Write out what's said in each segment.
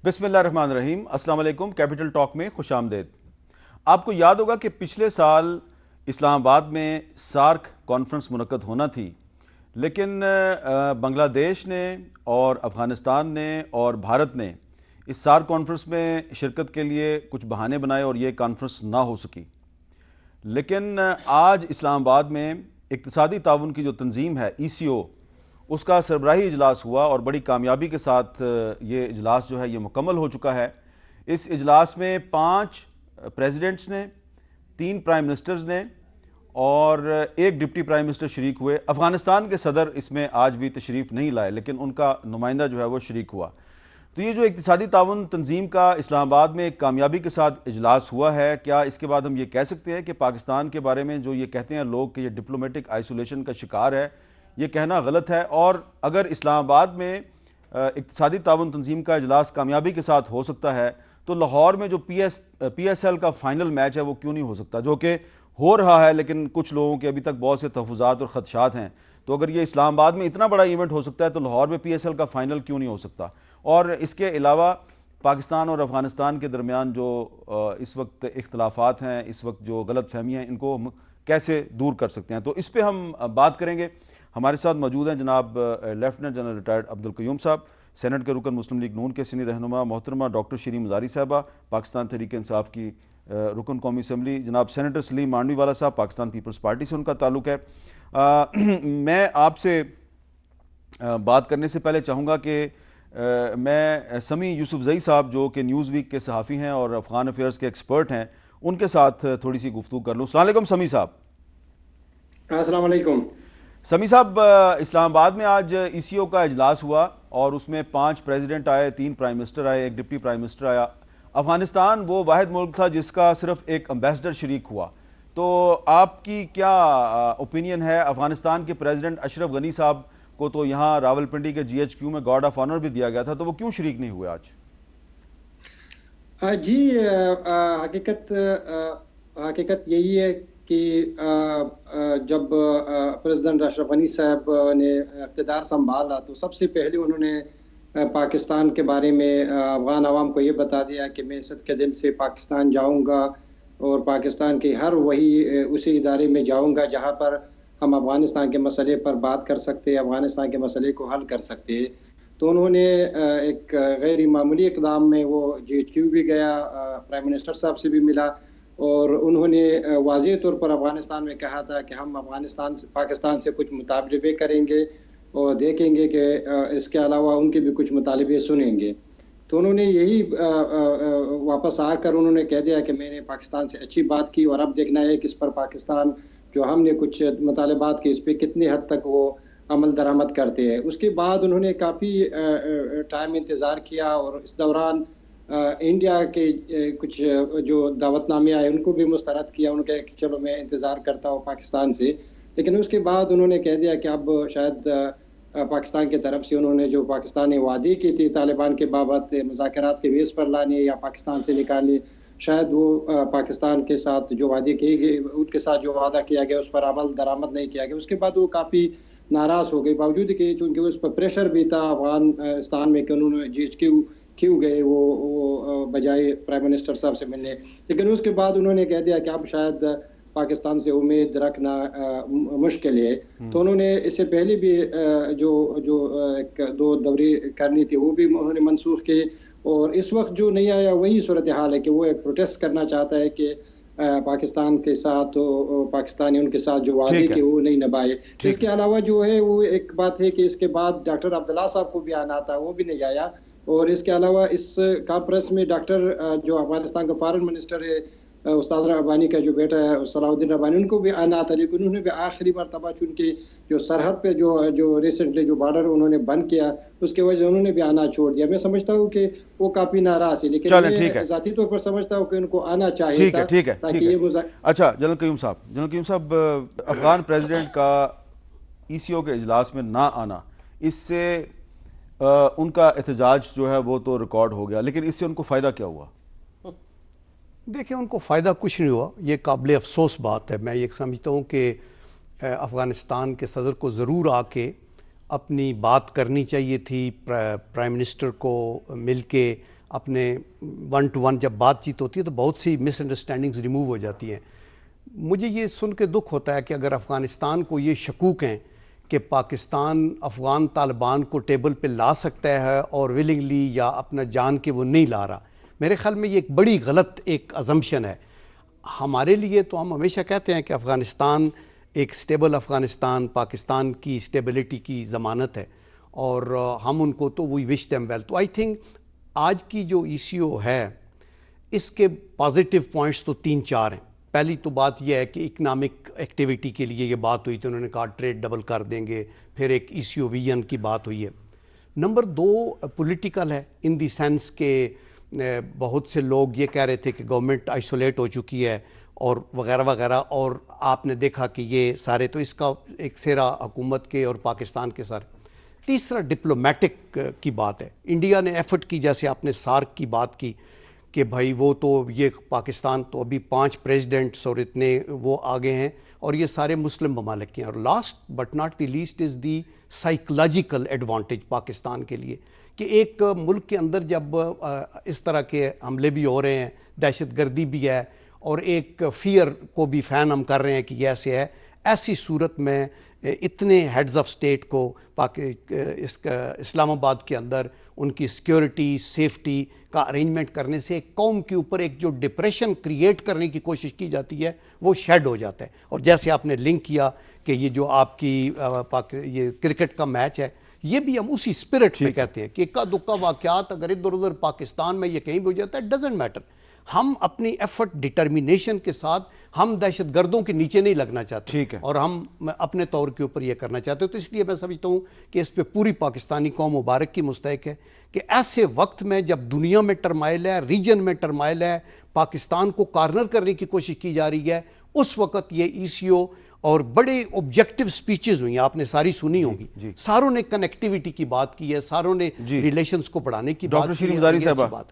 بسم اللہ الرحمن الرحیم۔ السلام علیکم۔ کیپٹل ٹاک میں خوش آمدید۔ آپ کو یاد ہوگا کہ پچھلے سال اسلام آباد میں سارک کانفرنس منعقد ہونا تھی، لیکن بنگلہ دیش نے اور افغانستان نے اور بھارت نے اس سارک کانفرنس میں شرکت کے لیے کچھ بہانے بنائے اور یہ کانفرنس نہ ہو سکی۔ لیکن آج اسلام آباد میں اقتصادی تعاون کی جو تنظیم ہے ECO، اس کا سربراہی اجلاس ہوا اور بڑی کامیابی کے ساتھ یہ اجلاس جو ہے یہ مکمل ہو چکا ہے۔ اس اجلاس میں 5 پریزیڈنٹس نے، 3 پرائم منسٹرز نے اور 1 ڈپٹی پرائم منسٹر شریک ہوئے۔ افغانستان کے صدر اس میں آج بھی تشریف نہیں لائے، لیکن ان کا نمائندہ جو ہے وہ شریک ہوا۔ تو یہ جو اقتصادی تعاون تنظیم کا اسلام آباد میں ایک کامیابی کے ساتھ اجلاس ہوا ہے، کیا اس کے بعد ہم یہ کہہ سکتے ہیں کہ پاکستان کے بارے میں جو یہ کہتے ہیں لوگ کہ یہ ڈپلومیٹک آئسولیشن کا شکار ہے، یہ کہنا غلط ہے؟ اور اگر اسلام آباد میں اقتصادی تعاون تنظیم کا اجلاس کامیابی کے ساتھ ہو سکتا ہے تو لاہور میں جو PSL کا فائنل میچ ہے وہ کیوں نہیں ہو سکتا، جو کہ ہو رہا ہے لیکن کچھ لوگوں کے ابھی تک بہت سے تحفظات اور خدشات ہیں۔ تو اگر یہ اسلام آباد میں اتنا بڑا ایونٹ ہو سکتا ہے تو لاہور میں PSL کا فائنل کیوں نہیں ہو سکتا؟ اور اس کے علاوہ پاکستان اور افغانستان کے درمیان جو اس وقت اختلافات ہیں، اس وقت جو غلط فہمیاں ہیں، ان کو ہم کیسے دور کر سکتے ہیں؟ تو اس پہ ہم بات کریں گے۔ ہمارے ساتھ موجود ہیں جناب لیفٹیننٹ جنرل ریٹائرڈ عبدالقیوم صاحب، سینٹ کے رکن مسلم لیگ نون کے سینئر رہنما محترمہ ڈاکٹر شیریں مزاری صاحبہ، پاکستان تحریک انصاف کی رکن قومی اسمبلی، جناب سینیٹر سلیم مانڈوی والا صاحب، پاکستان پیپلز پارٹی سے ان کا تعلق ہے۔ میں آپ سے بات کرنے سے پہلے چاہوں گا کہ میں سمی یوسف زئی صاحب جو کہ نیوز ویک کے صحافی ہیں اور افغان افیئرز کے ایکسپرٹ ہیں، ان کے ساتھ تھوڑی سی گفتگو کر لوں۔ السلام علیکم سمی صاحب۔ السلام علیکم سمی صاحب، اسلام آباد میں آج ECO کا اجلاس ہوا اور اس میں 5 پریزیڈنٹ آئے، 3 پرائم منسٹر آئے، 1 ڈپٹی پرائم منسٹر آیا۔ افغانستان وہ واحد ملک تھا جس کا صرف ایک امبیسڈر شریک ہوا۔ تو آپ کی کیا اوپینین ہے؟ افغانستان کے پریزیڈنٹ اشرف غنی صاحب کو تو یہاں راولپنڈی کے GHQ میں گارڈ آف آنر بھی دیا گیا تھا، تو وہ کیوں شریک نہیں ہوئے آج؟ جی، حقیقت یہی ہے کہ جب پریزیڈنٹ اشرف غنی صاحب نے اقتدار سنبھالا تو سب سے پہلے انہوں نے پاکستان کے بارے میں افغان عوام کو یہ بتا دیا کہ میں صد کے دل سے پاکستان جاؤں گا اور پاکستان کے ہر اسی ادارے میں جاؤں گا جہاں پر ہم افغانستان کے مسئلے پر بات کر سکتے ہیں، افغانستان کے مسئلے کو حل کر سکتے ہیں۔ تو انہوں نے ایک غیر معمولی اقدام میں وہ GHQ بھی گیا، پرائم منسٹر صاحب سے بھی ملا اور انہوں نے واضح طور پر افغانستان میں کہا تھا کہ ہم پاکستان سے کچھ مطالبے کریں گے اور دیکھیں گے کہ اس کے علاوہ ان کے بھی کچھ مطالبے سنیں گے۔ تو انہوں نے یہی واپس آ کر انہوں نے کہہ دیا کہ میں نے پاکستان سے اچھی بات کی اور اب دیکھنا ہے کہ اس پر پاکستان جو ہم نے کچھ مطالبات کی اس پہ کتنی حد تک وہ عمل درآمد کرتے ہیں۔ اس کے بعد انہوں نے کافی ٹائم انتظار کیا اور اس دوران انڈیا کے کچھ جو دعوت نامے آئے ان کو بھی مسترد کیا، ان کے چلو میں انتظار کرتا ہوں پاکستان سے، لیکن اس کے بعد انہوں نے کہہ دیا کہ اب شاید پاکستان کی طرف سے انہوں نے جو پاکستان نے وعدے کی تھی طالبان کے بابت مذاکرات کے میز پر لانے یا پاکستان سے نکالنے، شاید وہ پاکستان کے ساتھ جو وعدے کیے گئے، ان کے ساتھ جو وعدہ کیا گیا اس پر عمل درآمد نہیں کیا گیا۔ اس کے بعد وہ کافی ناراض ہو گئی، باوجود کہ چونکہ اس پر پریشر بھی تھا افغانستان میں کہ انہوں نے GHQ کیوں گئے وہ بجائے پرائم منسٹر صاحب سے ملنے، لیکن اس کے بعد انہوں نے کہہ دیا کہ اب شاید پاکستان سے امید رکھنا مشکل ہے۔ تو انہوں نے اس سے پہلے بھی جو 2 دورے کرنی تھی وہ بھی انہوں نے منسوخ کی، اور اس وقت جو نہیں آیا وہی صورتحال ہے کہ وہ ایک پروٹیسٹ کرنا چاہتا ہے کہ پاکستان کے ساتھ پاکستانی ان کے ساتھ جو وعدے کے وہ نہیں نبھائے۔ اس کے علاوہ جو ہے وہ ایک بات ہے کہ اس کے بعد ڈاکٹر عبداللہ صاحب کو بھی آنا تھا، وہ بھی نہیں آیا، اور اس کے علاوہ اس کانفرنس میں ڈاکٹر جو افغانستان کا فارن منسٹر ہے استاد ربانی کا جو بیٹا ہے صلاح الدین ربانی، ان کو بھی آنا تھا، لیکن انہوں نے بھی آخری مرتبہ چونکہ جو سرحد پہ جو ریسنٹلی جو بارڈر انہوں نے بند کیا اس کی وجہ سے انہوں نے بھی آنا چھوڑ دیا۔ میں سمجھتا ہوں کہ وہ کافی ناراض ہے، لیکن میں ذاتی طور پر سمجھتا ہوں کہ ان کو آنا چاہیے تھا تاکہ یہ اچھا جنرل قیوم صاحب، افغان پریزیڈنٹ کا ECO کے اجلاس میں نہ آنا، اس سے ان کا احتجاج جو ہے وہ تو ریکارڈ ہو گیا، لیکن اس سے ان کو فائدہ کیا ہوا؟ دیکھیں، ان کو فائدہ کچھ نہیں ہوا، یہ قابل افسوس بات ہے۔ میں یہ سمجھتا ہوں کہ افغانستان کے صدر کو ضرور آ کے اپنی بات کرنی چاہیے تھی، پرائم منسٹر کو مل کے اپنے 1 to 1 جب بات چیت ہوتی ہے تو بہت سی مس انڈرسٹینڈنگز ریموو ہو جاتی ہیں. مجھے یہ سن کے دکھ ہوتا ہے کہ اگر افغانستان کو یہ شکوک ہیں کہ پاکستان افغان طالبان کو ٹیبل پہ لا سکتا ہے اور ولنگلی یا اپنا جان کے وہ نہیں لا رہا، میرے خیال میں یہ ایک بڑی غلط ایک ازمپشن ہے. ہمارے لیے تو ہم ہمیشہ کہتے ہیں کہ افغانستان ایک سٹیبل افغانستان پاکستان کی سٹیبلٹی کی ضمانت ہے اور ہم ان کو تو وی وش دیم ویل. تو آئی تھنک آج کی جو ای سی او ہے اس کے پازیٹیو پوائنٹس تو 3-4 ہیں. پہلی تو بات یہ ہے کہ اکنامک ایکٹیویٹی کے لیے یہ بات ہوئی تھی، انہوں نے کہا ٹریڈ ڈبل کر دیں گے، پھر ایک ای سی او ویژن کی بات ہوئی ہے. نمبر 2 پولیٹیکل ہے ان دی سینس کہ بہت سے لوگ یہ کہہ رہے تھے کہ گورنمنٹ آئسولیٹ ہو چکی ہے اور وغیرہ وغیرہ، اور آپ نے دیکھا کہ یہ سارے تو اس کا ایک سیرا حکومت کے اور پاکستان کے سارے. تیسرا ڈپلومیٹک کی بات ہے. انڈیا نے ایفرٹ کی، جیسے آپ نے سارک کی بات کی کہ بھائی وہ تو یہ پاکستان تو ابھی 5 پریزیڈنٹس اور اتنے وہ آگے ہیں اور یہ سارے مسلم ممالک کے ہیں. اور last but not the least is the psychological advantage Pakistan کے لیے کہ ایک ملک کے اندر جب اس طرح کے حملے بھی ہو رہے ہیں، دہشت گردی بھی ہے اور ایک فیئر کو بھی فین ہم کر رہے ہیں کہ یہ ایسے ہے، ایسی صورت میں اتنے ہیڈز آف اسٹیٹ کو اسلام آباد کے اندر ان کی سیکیورٹی سیفٹی کا ارینجمنٹ کرنے سے ایک قوم کے اوپر ایک جو ڈپریشن کریٹ کرنے کی کوشش کی جاتی ہے وہ شیڈ ہو جاتا ہے. اور جیسے آپ نے لنک کیا کہ یہ جو آپ کی یہ کرکٹ کا میچ ہے، یہ بھی ہم اسی اسپرٹ میں کہتے ہیں کہ اکا دکا واقعات اگر ادھر ادھر پاکستان میں یہ کہیں بھی ہو جاتا ہے ڈزنٹ میٹر. ہم اپنی ایفرٹ ڈٹرمینیشن کے ساتھ ہم دہشت گردوں کے نیچے نہیں لگنا چاہتے اور ہم اپنے طور کے اوپر یہ کرنا چاہتے ہیں. تو اس لیے میں سمجھتا ہوں کہ اس پہ پوری پاکستانی قوم مبارک کی مستحق ہے کہ ایسے وقت میں جب دنیا میں ٹرمائل ہے، ریجن میں ٹرمائل ہے، پاکستان کو کارنر کرنے کی کوشش کی جا رہی ہے، اس وقت یہ ای سی او اور بڑے آبجیکٹیو سپیچز ہوئی ہیں، آپ نے ساری سنی ہوں گی. ساروں نے کنیکٹیویٹی کی بات کی ہے، ساروں نے ریلیشنز کو بڑھانے کی بات کی ہے. ڈاکٹر شیریں مزاری صاحبہ،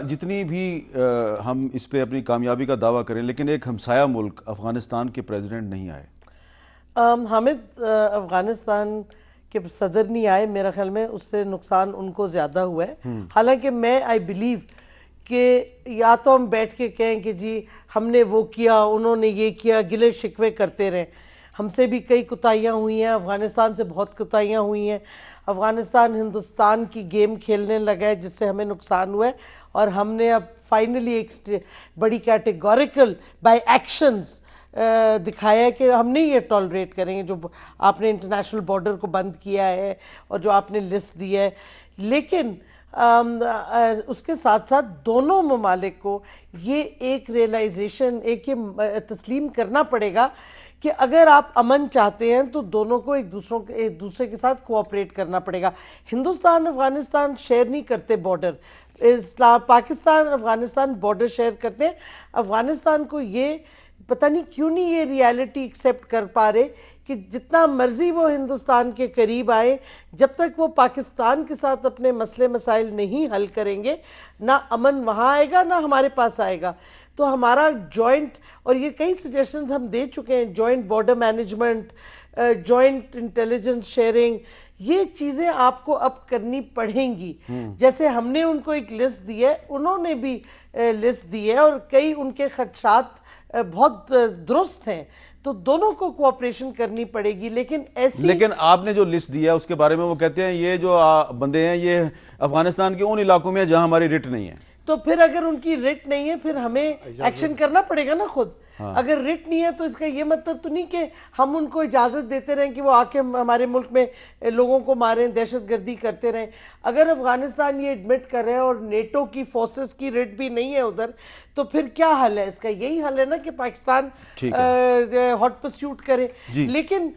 جتنی بھی ہم اس پہ اپنی کامیابی کا دعویٰ کریں لیکن ایک ہمسایہ ملک افغانستان کے پریزیڈنٹ نہیں آئے. حامد، افغانستان کے صدر نہیں آئے، میرا خیال میں اس سے نقصان ان کو زیادہ ہوا ہے. حالانکہ میں آئی بلیو کہ یا تو ہم بیٹھ کے کہیں کہ جی ہم نے وہ کیا، انہوں نے یہ کیا، گلے شکوے کرتے رہیں. ہم سے بھی کئی کوتاہیاں ہوئی ہیں، افغانستان سے بہت کوتاہیاں ہوئی ہیں. افغانستان ہندوستان کی گیم کھیلنے لگا ہے جس سے ہمیں نقصان ہوا ہے، اور ہم نے اب فائنلی ایک بڑی کیٹیگوریکل بائی ایکشنز دکھایا ہے کہ ہم نہیں یہ ٹالریٹ کریں گے. جو آپ نے انٹرنیشنل بارڈر کو بند کیا ہے اور جو آپ نے لسٹ دی ہے، لیکن اس کے ساتھ ساتھ دونوں ممالک کو یہ ایک ریئلائزیشن، ایک یہ تسلیم کرنا پڑے گا کہ اگر آپ امن چاہتے ہیں تو دونوں کو ایک دوسرے کے ساتھ کوآپریٹ کرنا پڑے گا. ہندوستان افغانستان شیئر نہیں کرتے border, Pakistan Afghanistan border share کرتے ہیں. افغانستان کو یہ پتہ نہیں کیوں نہیں یہ ریالٹی ایکسیپٹ کر پا رہے کہ جتنا مرضی وہ ہندوستان کے قریب آئے، جب تک وہ پاکستان کے ساتھ اپنے مسئلے مسائل نہیں حل کریں گے، نہ امن وہاں آئے گا نہ ہمارے پاس آئے گا. تو ہمارا جوائنٹ، اور یہ کئی سجیشنز ہم دے چکے ہیں، joint border management, joint intelligence sharing, یہ چیزیں آپ کو اب کرنی پڑیں گی. جیسے ہم نے ان کو ایک لسٹ دی ہے، انہوں نے بھی لسٹ دی ہے، اور کئی ان کے خدشات بہت درست ہیں. تو دونوں کو کوآپریشن کرنی پڑے گی. لیکن آپ نے جو لسٹ دی ہے اس کے بارے میں وہ کہتے ہیں یہ جو بندے ہیں یہ افغانستان کے ان علاقوں میں جہاں ہماری رٹ نہیں ہے. تو پھر اگر ان کی رٹ نہیں ہے پھر ہمیں ایکشن کرنا پڑے گا نا خود. اگر رٹ نہیں ہے تو اس کا یہ مطلب تو نہیں کہ ہم ان کو اجازت دیتے رہیں کہ وہ آ کے ہمارے ملک میں لوگوں کو ماریں، دہشت گردی کرتے رہیں. اگر افغانستان یہ ایڈمٹ کر رہے ہیں اور نیٹو کی فورسز کی رٹ بھی نہیں ہے ادھر، تو پھر کیا حل ہے اس کا؟ یہی حل ہے نا کہ پاکستان ہاٹ پرسیوٹ کرے. لیکن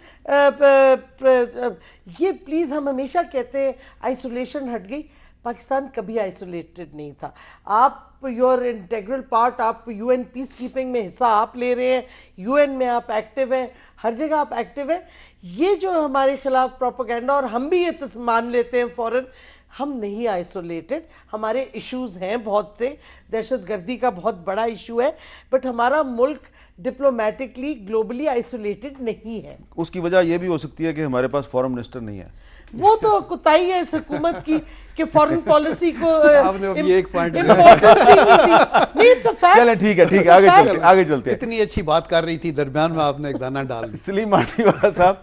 یہ پلیز، ہم ہمیشہ کہتے ہیں آئسولیشن ہٹ گئی. پاکستان کبھی آئسولیٹڈ نہیں تھا. آپ یور انٹیگرل پارٹ، آپ یو این پیس کیپنگ میں حصہ آپ لے رہے ہیں، یو این میں آپ ایکٹیو ہیں، ہر جگہ آپ ایکٹیو ہیں. یہ جو ہمارے خلاف پروپیگنڈا، اور ہم بھی یہ مان لیتے ہیں فوراً، ہم نہیں آئسولیٹڈ, ہمارے ایشوز ہیں بہت سے, دہشت گردی کا بہت بڑا ایشو ہے, بٹ ہمارا ملک ڈپلومیٹکلی گلوبلی آئسولیٹڈ نہیں ہے. اس کی وجہ یہ بھی ہو سکتی ہے کہ ہمارے پاس فورن منسٹر نہیں ہے. وہ تو کوتاہی ہے اس حکومت کی کہ فورن پالیسی کو آپ نے ابھی ایک پوائنٹ چلیں ٹھیک ہے آگے چلتے ہیں. اتنی اچھی بات کر رہی تھی, درمیان میں آپ نے ایک دانہ ڈال دی. سلیم مانڈی والا صاحب,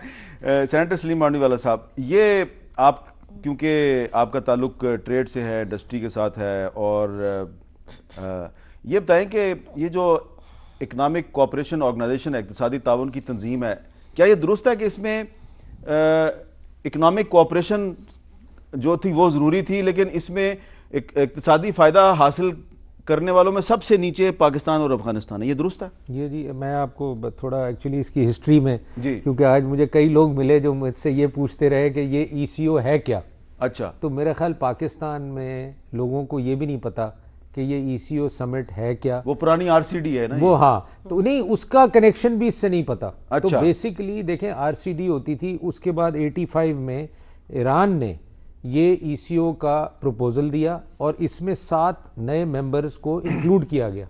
سینیٹر سلیم مانڈی والا صاحب, یہ آپ کیونکہ آپ کا تعلق ٹریڈ سے ہے, انڈسٹری کے ساتھ ہے, اور یہ بتائیں کہ یہ جو اکنامک کوآپریشن آرگنائزیشن ہے, اقتصادی تعاون کی تنظیم ہے, کیا یہ درست ہے کہ اس میں اکنامک کوآپریشن جو تھی وہ ضروری تھی, لیکن اس میں اقتصادی فائدہ حاصل کرنے والوں میں سب سے نیچے پاکستان اور افغانستان ہے, یہ درست ہے؟ یہ جی میں آپ کو تھوڑا ایکچولی اس کی ہسٹری میں, جی کیونکہ آج مجھے کئی لوگ ملے جو مجھ سے یہ پوچھتے رہے کہ یہ ای سی او ہے کیا. اچھا, تو میرا خیال پاکستان میں لوگوں کو یہ بھی نہیں پتا کہ یہ ای سی او سمٹ ہے کیا. وہ پرانی آر سی ڈی ہے نا وہ, ہاں, تو نہیں اس کا کنیکشن بھی اس سے نہیں پتا. تو اچھا, بیسیکلی دیکھیں آر سی ڈی ہوتی تھی, اس کے بعد 85 میں ایران نے یہ ای سی او کا پروپوزل دیا اور اس میں 7 نئے ممبرز کو انکلوڈ کیا گیا,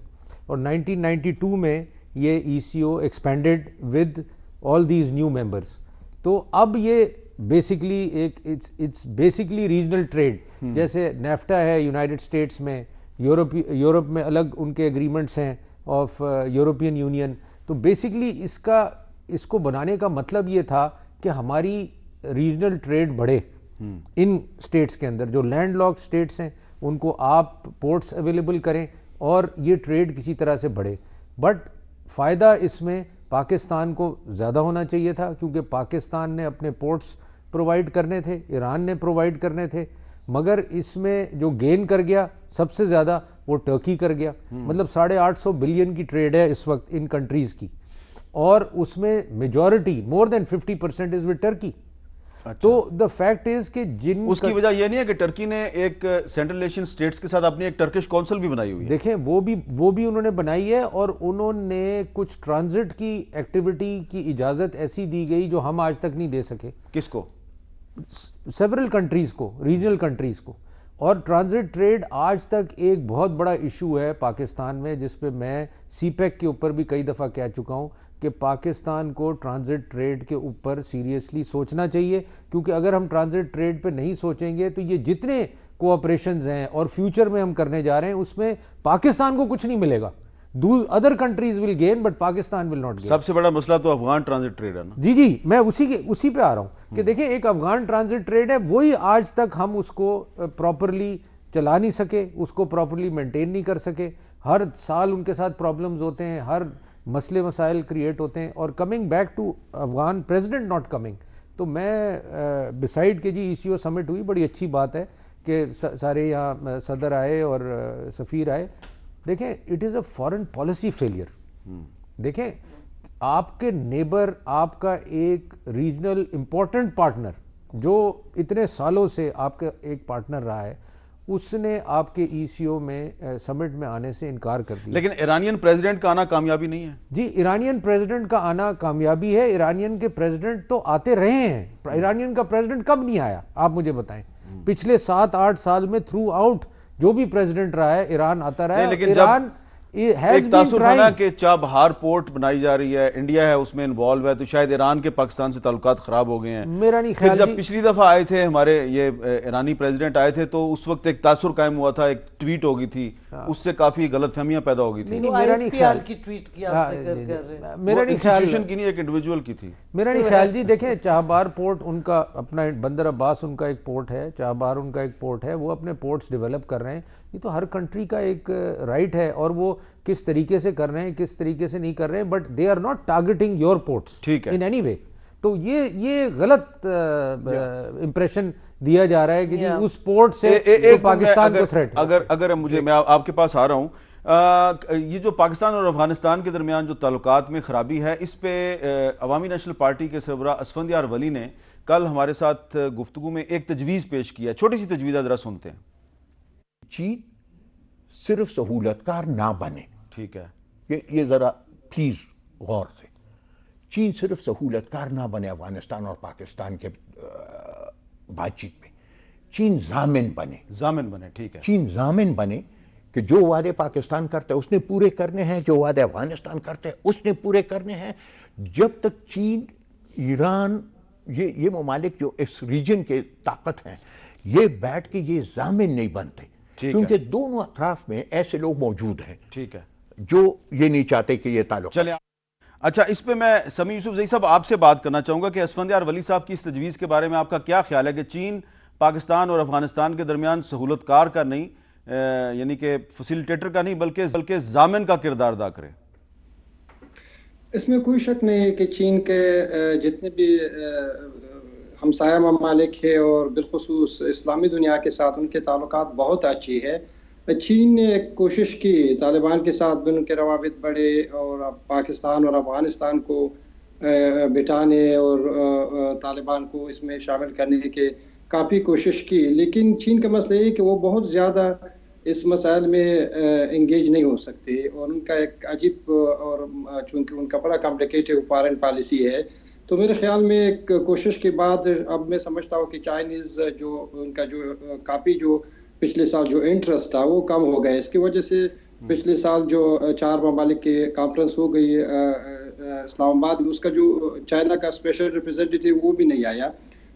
اور 1992 میں یہ E C O expanded with all these new members. تو اب یہ بیسکلی ایک اٹس بیسکلی ریجنل ٹریڈ, جیسے نیفٹا ہے یونائٹڈ اسٹیٹس میں, یورپ میں الگ ان کے اگریمنٹس ہیں آف یورپین یونین. تو بیسکلی اس کو بنانے کا مطلب یہ تھا کہ ہماری ریجنل ٹریڈ بڑھے ان سٹیٹس کے اندر, جو لینڈ لاک سٹیٹس ہیں ان کو آپ پورٹس اویلیبل کریں اور یہ ٹریڈ کسی طرح سے بڑھے. بٹ فائدہ اس میں پاکستان کو زیادہ ہونا چاہیے تھا, کیونکہ پاکستان نے اپنے پورٹس پرووائڈ کرنے تھے, ایران نے پرووائڈ کرنے تھے, مگر اس میں جو گین کر گیا سب سے زیادہ وہ ٹرکی کر گیا. مطلب 850 بلین کی ٹریڈ ہے اس وقت ان کنٹریز کی, اور اس میں majority more than 50% is with Turkey. تو دا فیکٹ از کہ اس کی وجہ یہ نہیں ہے کہ ٹرکی نے ایک سینٹرل ایشین سٹیٹس کے ساتھ اپنی ایک ٹرکش کونسل بھی بنائی ہوئی ہے؟ دیکھیں وہ بھی انہوں نے بنائی ہے, اور انہوں نے کچھ ٹرانزٹ کی ایکٹیویٹی کی اجازت ایسی دی گئی جو ہم آج تک نہیں دے سکے. کس کو؟ سیورل کنٹریز کو, ریجنل کنٹریز کو. اور ٹرانزٹ ٹریڈ آج تک ایک بہت بڑا ایشو ہے پاکستان میں, جس پہ میں سی پیک کے اوپر بھی کئی دفعہ کہہ چکا ہوں کہ پاکستان کو ٹرانزٹ ٹریڈ کے اوپر سیریسلی سوچنا چاہیے, کیونکہ اگر ہم ٹرانزٹ ٹریڈ پہ نہیں سوچیں گے تو یہ جتنے کوآپریشنز ہیں اور فیوچر میں ہم کرنے جا رہے ہیں اس میں پاکستان کو کچھ نہیں ملے گا. Other countries will gain but Pakistan will not gain. سب سے بڑا مسئلہ تو افغان ٹرانزٹ ٹریڈ ہے نا. جی میں اسی پہ آ رہا ہوں کہ دیکھیں ایک افغان ٹرانزٹ ٹریڈ ہے, وہی آج تک ہم اس کو پراپرلی چلا نہیں سکے, اس کو پراپرلی مینٹین نہیں کر سکے. ہر سال ان کے ساتھ پرابلمز ہوتے ہیں, ہر مسئلے مسائل کریٹ ہوتے ہیں. اور coming back to Afghan president not coming, تو میں بسائڈ کہ جی ای سی او سمٹ ہوئی, بڑی اچھی بات ہے کہ سارے یہاں صدر آئے اور سفیر آئے. دیکھیں it is a foreign policy failure. دیکھیں آپ کے نیبر, آپ کا ایک ریجنل امپورٹنٹ پارٹنر جو اتنے سالوں سے آپ کا ایک پارٹنر رہا ہے, اس نے آپ کے ای سی او میں سمٹ میں آنے سے انکار کر دیا. لیکن ایرانین پریزیڈنٹ کا آنا کامیابی نہیں ہے. جی ایرانین پریزیڈنٹ کا آنا کامیابی ہے. ایرانین کے پریزیڈنٹ تو آتے رہے ہیں. ایرانین کا پریزیڈنٹ کب نہیں آیا آپ مجھے بتائیں؟ پچھلے 7-8 سال میں تھرو آؤٹ جو بھی پریزیڈنٹ رہا ہے ایران آتا رہا ہے. لیکن ایران ایک تاثر تھا نا کہ چابہار پورٹ بنائی جا رہی ہے, انڈیا ہے اس میں انوالو ہے, تو شاید ایران کے پاکستان سے تعلقات خراب ہو گئے ہیں. میرا نہیں خیال. جب پچھلی دفعہ آئے تھے ہمارے یہ ایرانی پریزیڈنٹ آئے تھے تو اس وقت ایک تاثر قائم ہوا تھا, ایک ٹویٹ ہو گئی تھی, اس سے کافی غلط فہمیاں پیدا ہو گئی تھی. میرا نہیں خیال کی ٹویٹ کی آپ ذکر کر رہے ہیں, میرا نہیں خیال انسٹیٹیوشن کی نہیں, ایک انڈیویجول کی تھی. میرا نہیں خیال. جی دیکھیں چابہار پورٹ ان کا اپنا, بندر عباس ان کا ایک پورٹ ہے, چابہار ان کا ایک پورٹ ہے, وہ اپنے پورٹس ڈیولپ کر رہے ہیں. یہ تو ہر کنٹری کا ایک رائٹ ہے, اور وہ کس طریقے سے کر رہے ہیں کس طریقے سے نہیں کر رہے ہیں, but they are not targeting your ports in any way. تو یہ غلط امپریشن دیا جا رہا ہے کہ جی اس پورٹ سے پاکستان کو تھریٹ. اگر میں آپ کے پاس آ رہا ہوں, یہ جو پاکستان اور افغانستان کے درمیان جو تعلقات میں خرابی ہے, اس پہ عوامی نیشنل پارٹی کے سربراہ اسفندیار ولی نے کل ہمارے ساتھ گفتگو میں ایک تجویز پیش کیا. چھوٹی سی تجویز ہے, ذرا سنتے ہیں. چین صرف سہولت کار نہ بنے. ٹھیک ہے, یہ ذرا پلیز غور سے. چین صرف سہولت کار نہ بنے افغانستان اور پاکستان کے بات چیت میں. چین ضامن بنے. ضامن بنے, ٹھیک ہے. چین ضامن بنے کہ جو وعدے پاکستان کرتا ہے اس نے پورے کرنے ہیں, جو وعدے افغانستان کرتا ہے اس نے پورے کرنے ہیں. جب تک چین, ایران, یہ ممالک جو اس ریجن کے طاقت ہیں, یہ بیٹھ کے یہ ضامن نہیں بنتے, کیونکہ دونوں اطراف میں ایسے لوگ موجود ہیں, ٹھیک ہے, جو یہ نہیں چاہتے کہ یہ تعلق. چلیں. اچھا, اس پہ میں سمیع یوسف زئی صاحب آپ سے بات کرنا چاہوں گا کہ اسفندیار ولی صاحب کی اس تجویز کے بارے میں آپ کا کیا خیال ہے کہ چین پاکستان اور افغانستان کے درمیان سہولت کار کا نہیں, یعنی کہ فیسیلیٹیٹر کا نہیں, بلکہ ضامن کا کردار ادا کرے؟ اس میں کوئی شک نہیں ہے کہ چین کے جتنے بھی ہمسایہ ممالک ہیں اور بالخصوص اسلامی دنیا کے ساتھ ان کے تعلقات بہت اچھی ہے. چین نے ایک کوشش کی طالبان کے ساتھ بھی ان کے روابط بڑھے اور پاکستان اور افغانستان کو بٹھانے اور طالبان کو اس میں شامل کرنے کے کافی کوشش کی, لیکن چین کا مسئلہ یہ کہ وہ بہت زیادہ اس مسائل میں انگیج نہیں ہو سکتے, اور ان کا ایک عجیب, اور چونکہ ان کا بڑا کمپلیکیٹڈ فارن پالیسی ہے, تو میرے خیال میں ایک کوشش کے بعد اب میں سمجھتا ہوں کہ چائنیز جو ان کا جو کافی جو پچھلے سال جو انٹرسٹ تھا وہ کم ہو گیا. اس کی وجہ سے پچھلے سال جو 4 ممالک کی کانفرنس ہو گئی اسلام آباد میں, اس کا جو چائنا کا اسپیشل ریپرزینٹیٹیو وہ بھی نہیں آیا.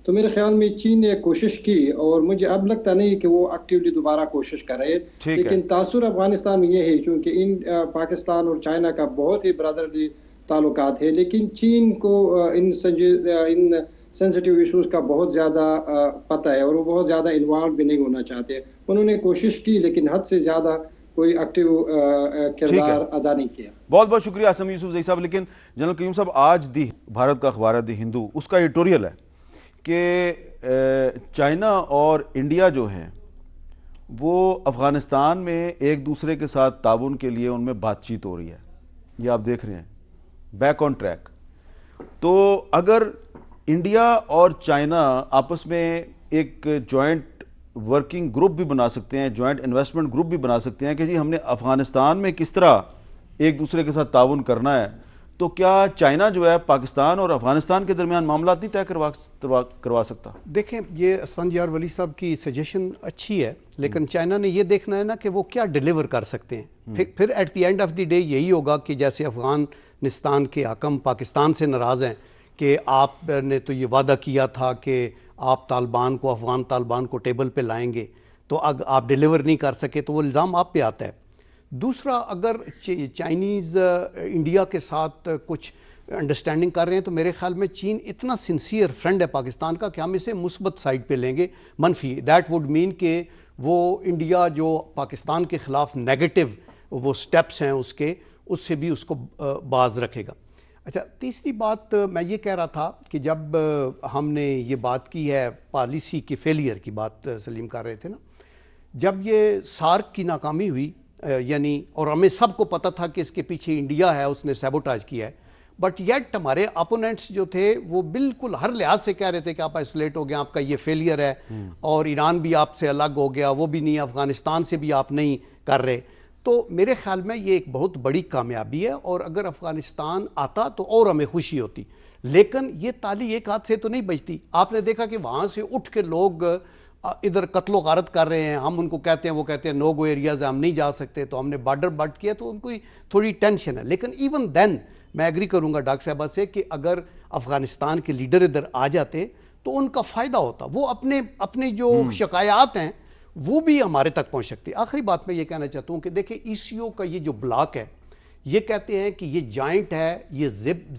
تو میرے خیال میں چین نے کوشش کی, اور مجھے اب لگتا نہیں کہ وہ ایکٹیولی دوبارہ کوشش کر رہے, لیکن تاثر افغانستان میں یہ ہے چونکہ ان پاکستان اور چائنا کا بہت ہی برادرلی تعلقات ہے, لیکن چین کو ان سینسٹیو ایشوز کا بہت زیادہ پتہ ہے اور وہ بہت زیادہ انوالو بھی نہیں ہونا چاہتے. انہوں نے کوشش کی لیکن حد سے زیادہ کوئی ایکٹیو کردار ادا نہیں کیا. بہت بہت شکریہ سمیع یوسف زئی صاحب. لیکن جنرل قیوم صاحب, آج دی بھارت کا اخبار ہے دی ہندو, اس کا ایڈیٹوریل ہے کہ چائنا اور انڈیا جو ہیں وہ افغانستان میں ایک دوسرے کے ساتھ تعاون کے لیے ان میں بات چیت ہو رہی ہے. یہ آپ دیکھ رہے ہیں, بیک آن ٹریک. تو اگر انڈیا اور چائنا آپس میں ایک جوائنٹ ورکنگ گروپ بھی بنا سکتے ہیں, جوائنٹ انویسٹمنٹ گروپ بھی بنا سکتے ہیں کہ جی ہم نے افغانستان میں کس طرح ایک دوسرے کے ساتھ تعاون کرنا ہے, تو کیا چائنا جو ہے پاکستان اور افغانستان کے درمیان معاملات نہیں طے کروا سکتا؟ دیکھیں, یہ اسفندیار ولی صاحب کی سجیشن اچھی ہے, لیکن چائنا نے یہ دیکھنا ہے نا کہ وہ کیا ڈیلیور کر سکتے ہیں. پھر at the end of the day یہی ہوگا کہ جیسے افغانستان کے حکم پاکستان سے ناراض ہیں کہ آپ نے تو یہ وعدہ کیا تھا کہ آپ طالبان کو, افغان طالبان کو ٹیبل پہ لائیں گے, تو اگر آپ ڈیلیور نہیں کر سکے تو وہ الزام آپ پہ آتا ہے. دوسرا, اگر چائنیز انڈیا کے ساتھ کچھ انڈرسٹینڈنگ کر رہے ہیں تو میرے خیال میں چین اتنا سنسیئر فرینڈ ہے پاکستان کا کہ ہم اسے مثبت سائڈ پہ لیں گے, منفی. دیٹ وڈ مین کہ وہ انڈیا جو پاکستان کے خلاف نیگیٹو وہ سٹیپس ہیں اس سے بھی اس کو باز رکھے گا. اچھا, تیسری بات میں یہ کہہ رہا تھا کہ جب ہم نے یہ بات کی ہے پالیسی کی فیلئر کی بات سلیم کر رہے تھے نا, جب یہ سارک کی ناکامی ہوئی, یعنی اور ہمیں سب کو پتہ تھا کہ اس کے پیچھے انڈیا ہے, اس نے سیبوٹاج کیا ہے, بٹ یٹ ہمارے اپوننٹس جو تھے وہ بالکل ہر لحاظ سے کہہ رہے تھے کہ آپ آئسولیٹ ہو گئے, آپ کا یہ فیلئر ہے, اور ایران بھی آپ سے الگ ہو گیا, وہ بھی نہیں, افغانستان سے بھی آپ نہیں کر رہے. تو میرے خیال میں یہ ایک بہت بڑی کامیابی ہے, اور اگر افغانستان آتا تو اور ہمیں خوشی ہوتی, لیکن یہ تالی ایک ہاتھ سے تو نہیں بجتی. آپ نے دیکھا کہ وہاں سے اٹھ کے لوگ ادھر قتل و غارت کر رہے ہیں, ہم ان کو کہتے ہیں, وہ کہتے ہیں نو گو ایریاز ہم نہیں جا سکتے, تو ہم نے بارڈر بٹ کیا, تو ان کو تھوڑی ٹینشن ہے. لیکن ایون دین میں ایگری کروں گا ڈاکٹر صاحبہ سے کہ اگر افغانستان کے لیڈر ادھر آ جاتے تو ان کا فائدہ ہوتا, وہ اپنے جو شکایات ہیں وہ بھی ہمارے تک پہنچ سکتی. آخری بات میں یہ کہنا چاہتا ہوں کہ دیکھیں ای سی او کا یہ جو بلاک ہے, یہ کہتے ہیں کہ یہ جائنٹ ہے, یہ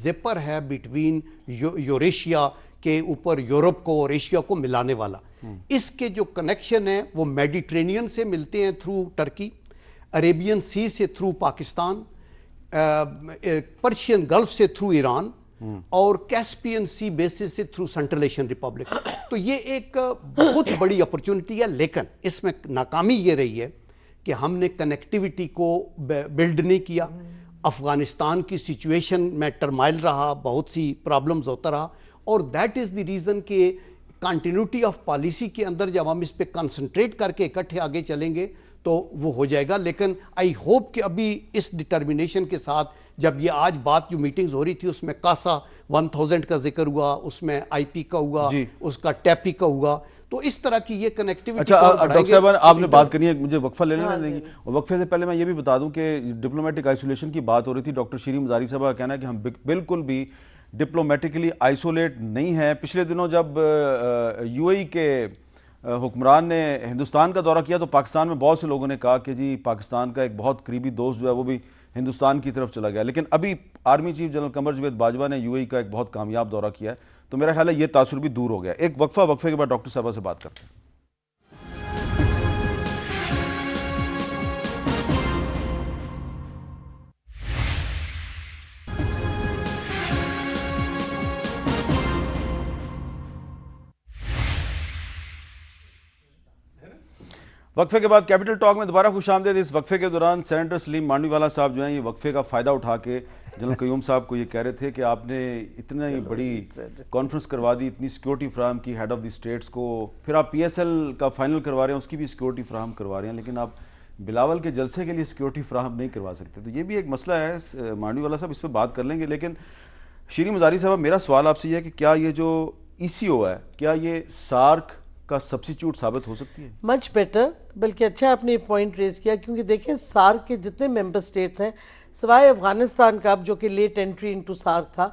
زپر ہے بٹوین یوریشیا کے اوپر یورپ کو اور ایشیا کو ملانے والا. اس کے جو کنیکشن ہیں وہ میڈیٹرینین سے ملتے ہیں تھرو ٹرکی, عریبین سی سے تھرو پاکستان, پرشین گلف سے تھرو ایران, اور کیسپین سی بیسس سے تھرو سینٹرل ایشین ریپبلک. تو یہ ایک بہت بڑی اپرچونٹی ہے, لیکن اس میں ناکامی یہ رہی ہے کہ ہم نے کنیکٹیوٹی کو بلڈ نہیں کیا. افغانستان کی سچویشن میں ٹرمائل رہا, بہت سی پرابلمز ہوتا رہا, اور دیٹ از دی ریزن کہ کنٹینیوٹی آف پالیسی کے اندر جب ہم اس پہ کنسنٹریٹ کر کے اکٹھے آگے چلیں گے تو وہ ہو جائے گا. لیکن آئی ہوپ کہ ابھی اس ڈٹرمنیشن کے ساتھ جب یہ آج بات جو میٹنگز ہو رہی تھی اس میں کاسا 1000 کا ذکر ہوا, اس میں آئی پی کا ہوا, اس کا ٹیپی کا ہوا, تو اس طرح کی یہ کنیکٹیوٹی. اچھا ڈاکٹر صاحب آپ نے بات کرنی ہے, مجھے وقفہ لے لینا دیں گی. وقفے سے پہلے میں یہ بھی بتا دوں کہ ڈپلومیٹک آئسولیشن کی بات ہو رہی تھی. ڈاکٹر شیریں مزاری صاحب کا کہنا ہے کہ ہم بالکل بھی ڈپلومیٹکلی آئسولیٹ نہیں ہیں. پچھلے دنوں جب یو اے ای کے حکمران نے ہندوستان کا دورہ کیا تو پاکستان میں بہت سے لوگوں نے کہا کہ جی پاکستان کا ایک بہت قریبی دوست جو ہے وہ بھی ہندوستان کی طرف چلا گیا. لیکن ابھی army chief general Qamar Javed Bajwa نے یو اے ای کا ایک بہت کامیاب دورہ کیا ہے, تو میرا خیال ہے یہ تاثر بھی دور ہو گیا. ایک وقفے کے بعد ڈاکٹر صاحبہ سے بات کرتے ہیں. وقفے کے بعد کیپٹل ٹاک میں دوبارہ خوش آمدید. اس وقفے کے دوران سینیٹر سلیم مانڈوی والا صاحب جو ہیں یہ وقفے کا فائدہ اٹھا کے جنرل قیوم صاحب کو یہ کہہ رہے تھے کہ آپ نے اتنی بڑی کانفرنس کروا دی, اتنی سیکورٹی فراہم کی ہیڈ آف دی اسٹیٹس کو, پھر آپ پی ایس ایل کا فائنل کروا رہے ہیں, اس کی بھی سیکورٹی فراہم کروا رہے ہیں, لیکن آپ بلاول کے جلسے کے لیے سیکورٹی فراہم نہیں کروا سکتے. تو یہ بھی ایک مسئلہ ہے مانڈوی والا صاحب, اس پہ بات کر لیں گے. لیکن شیریں مزاری صاحب میرا سوال آپ سے یہ ہے کہ کیا یہ جو ای سی او ہے کیا یہ سارک کا سبسٹیچیوٹ ثابت ہو سکتی ہے؟ مچ بیٹر, بلکہ اچھا آپ نے پوائنٹ ریز کیا, کیونکہ دیکھیں سارک کے جتنے ممبر سٹیٹس ہیں سوائے افغانستان کا جو کہ لیٹ انٹری انٹو سارک تھا,